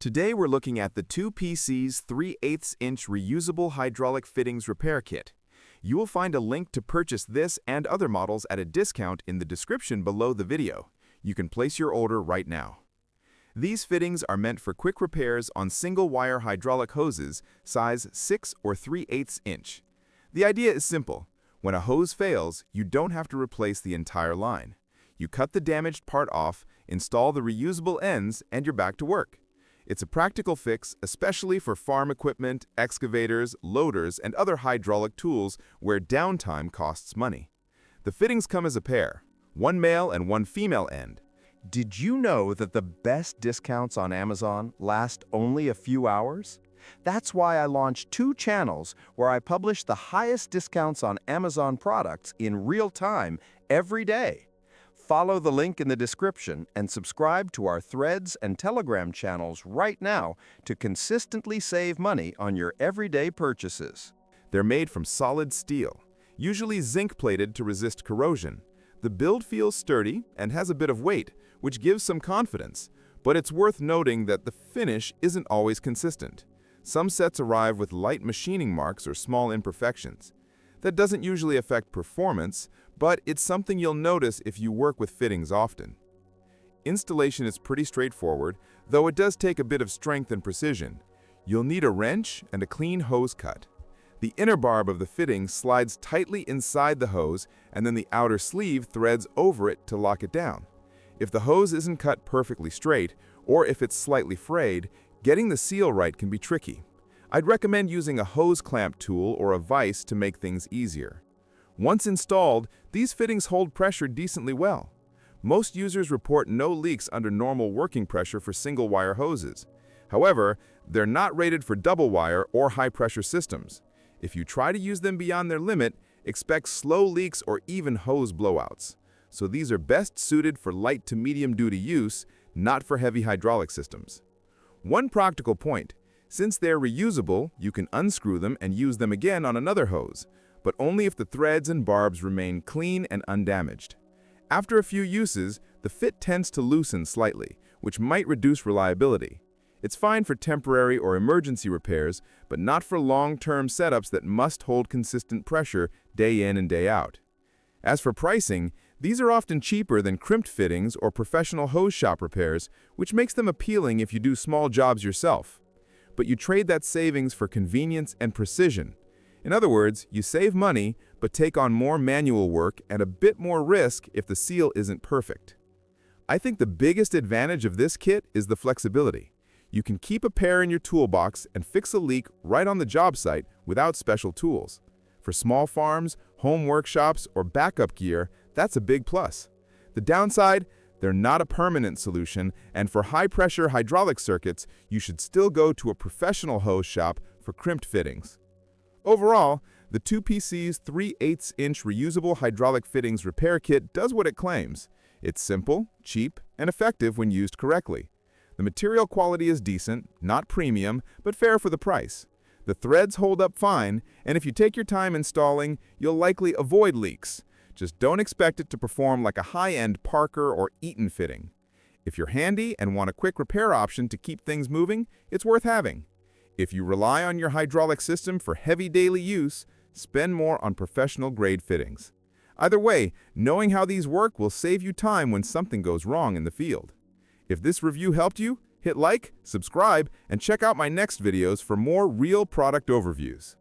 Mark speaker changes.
Speaker 1: Today we're looking at the 2PC's 3/8-inch reusable hydraulic fittings repair kit. You will find a link to purchase this and other models at a discount in the description below the video. You can place your order right now. These fittings are meant for quick repairs on single-wire hydraulic hoses, size 6 or 3/8 inch. The idea is simple. When a hose fails, you don't have to replace the entire line. You cut the damaged part off, install the reusable ends, and you're back to work. It's a practical fix, especially for farm equipment, excavators, loaders, and other hydraulic tools where downtime costs money. The fittings come as a pair, one male and one female end.
Speaker 2: Did you know that the best discounts on Amazon last only a few hours? That's why I launched 2 channels where I publish the highest discounts on Amazon products in real time every day. Follow the link in the description and subscribe to our Threads and Telegram channels right now to consistently save money on your everyday purchases.
Speaker 1: They're made from solid steel, usually zinc-plated to resist corrosion. The build feels sturdy and has a bit of weight, which gives some confidence, but it's worth noting that the finish isn't always consistent. Some sets arrive with light machining marks or small imperfections. That doesn't usually affect performance, but it's something you'll notice if you work with fittings often. Installation is pretty straightforward, though it does take a bit of strength and precision. You'll need a wrench and a clean hose cut. The inner barb of the fitting slides tightly inside the hose, and then the outer sleeve threads over it to lock it down. If the hose isn't cut perfectly straight, or if it's slightly frayed, getting the seal right can be tricky. I'd recommend using a hose clamp tool or a vise to make things easier. Once installed, these fittings hold pressure decently well. Most users report no leaks under normal working pressure for single-wire hoses. However, they're not rated for double-wire or high-pressure systems. If you try to use them beyond their limit, expect slow leaks or even hose blowouts. So these are best suited for light to medium-duty use, not for heavy hydraulic systems. One practical point: since they're reusable, you can unscrew them and use them again on another hose, but only if the threads and barbs remain clean and undamaged. After a few uses, the fit tends to loosen slightly, which might reduce reliability. It's fine for temporary or emergency repairs, but not for long-term setups that must hold consistent pressure day in and day out. As for pricing, these are often cheaper than crimped fittings or professional hose shop repairs, which makes them appealing if you do small jobs yourself. But you trade that savings for convenience and precision. In other words, you save money, but take on more manual work and a bit more risk if the seal isn't perfect. I think the biggest advantage of this kit is the flexibility. You can keep a pair in your toolbox and fix a leak right on the job site without special tools. For small farms, home workshops, or backup gear, that's a big plus. The downside? They're not a permanent solution, and for high-pressure hydraulic circuits, you should still go to a professional hose shop for crimped fittings. Overall, the 2PC's 3/8 inch reusable hydraulic fittings repair kit does what it claims. It's simple, cheap, and effective when used correctly. The material quality is decent, not premium, but fair for the price. The threads hold up fine, and if you take your time installing, you'll likely avoid leaks. Just don't expect it to perform like a high-end Parker or Eaton fitting. If you're handy and want a quick repair option to keep things moving, it's worth having. If you rely on your hydraulic system for heavy daily use, spend more on professional-grade fittings. Either way, knowing how these work will save you time when something goes wrong in the field. If this review helped you, hit like, subscribe, and check out my next videos for more real product overviews.